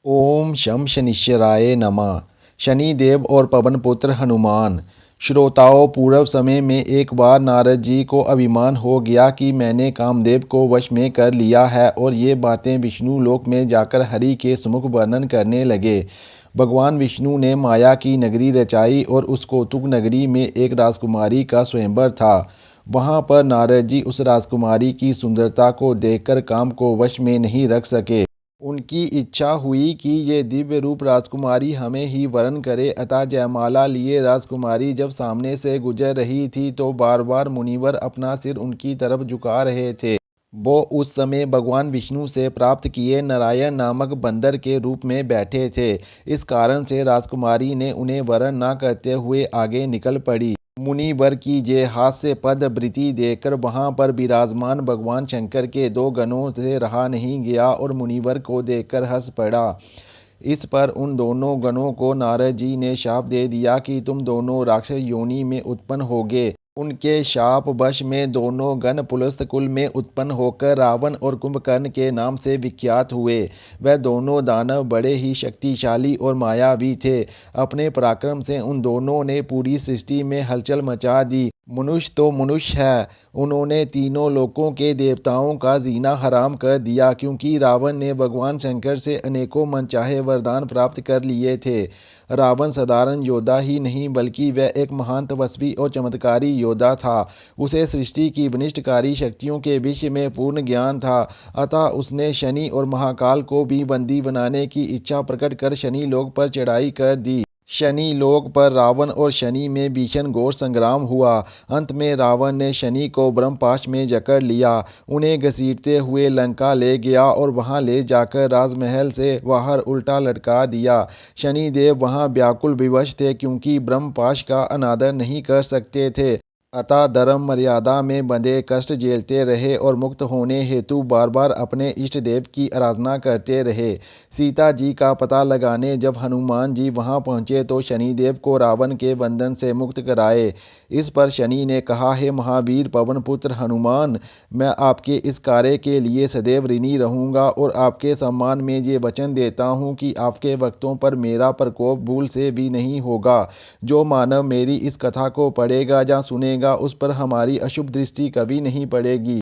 ओम शम शनिश्चराय नमः। शनिदेव और पवनपुत्र हनुमान। श्रोताओं, पूर्व समय में एक बार नारद जी को अभिमान हो गया कि मैंने कामदेव को वश में कर लिया है, और ये बातें विष्णु लोक में जाकर हरि के सम्मुख वर्णन करने लगे। भगवान विष्णु ने माया की नगरी रचाई और उस कौतुक नगरी में एक राजकुमारी का स्वयंवर था। वहाँ पर नारद जी उस राजकुमारी की सुंदरता को देखकर काम को वश में नहीं रख सके। उनकी इच्छा हुई कि ये दिव्य रूप राजकुमारी हमें ही वरण करे। अतः जयमाला लिए राजकुमारी जब सामने से गुजर रही थी तो बार बार मुनिवर अपना सिर उनकी तरफ झुका रहे थे। वो उस समय भगवान विष्णु से प्राप्त किए नारायण नामक बंदर के रूप में बैठे थे। इस कारण से राजकुमारी ने उन्हें वरण न करते हुए आगे निकल पड़ी। मुनिवर की जे हास्य पद वृत्ति देखकर वहां पर विराजमान भगवान शंकर के दो गणों से रहा नहीं गया और मुनिवर को देखकर हंस पड़ा। इस पर उन दोनों गणों को नारद जी ने शाप दे दिया कि तुम दोनों राक्षस योनि में उत्पन्न होगे। उनके शाप वश में दोनों गण पुलस्त कुल में उत्पन्न होकर रावण और कुंभकर्ण के नाम से विख्यात हुए। वह दोनों दानव बड़े ही शक्तिशाली और मायावी थे। अपने पराक्रम से उन दोनों ने पूरी सृष्टि में हलचल मचा दी। मनुष्य तो मनुष्य है, उन्होंने तीनों लोकों के देवताओं का जीना हराम कर दिया, क्योंकि रावण ने भगवान शंकर से अनेकों मनचाहे वरदान प्राप्त कर लिए थे। रावण साधारण योद्धा ही नहीं बल्कि वह एक महान तपस्वी और चमत्कारी योद्धा था। उसे सृष्टि की विनिष्टकारी शक्तियों के विषय में पूर्ण ज्ञान था। अतः उसने शनि और महाकाल को भी बंदी बनाने की इच्छा प्रकट कर शनि लोक पर चढ़ाई कर दी। शनि लोक पर रावण और शनि में भीषण घोर संग्राम हुआ। अंत में रावण ने शनि को ब्रह्मपाश में जकड़ लिया, उन्हें घसीटते हुए लंका ले गया और वहां ले जाकर राजमहल से बाहर उल्टा लटका दिया। शनिदेव वहां व्याकुल विवश थे, क्योंकि ब्रह्मपाश का अनादर नहीं कर सकते थे। अतः धर्म मर्यादा में बंधे कष्ट झेलते रहे और मुक्त होने हेतु बार बार अपने इष्ट देव की आराधना करते रहे। सीता जी का पता लगाने जब हनुमान जी वहां पहुंचे तो शनिदेव को रावण के बंधन से मुक्त कराए। इस पर शनि ने कहा, हे महावीर पवन पुत्र हनुमान, मैं आपके इस कार्य के लिए सदैव ऋणी रहूंगा और आपके सम्मान में ये वचन देता हूं कि आपके भक्तों पर मेरा प्रकोप भूल से भी नहीं होगा। जो मानव मेरी इस कथा को पढ़ेगा या सुनेगा उस पर हमारी अशुभ दृष्टि कभी नहीं पड़ेगी।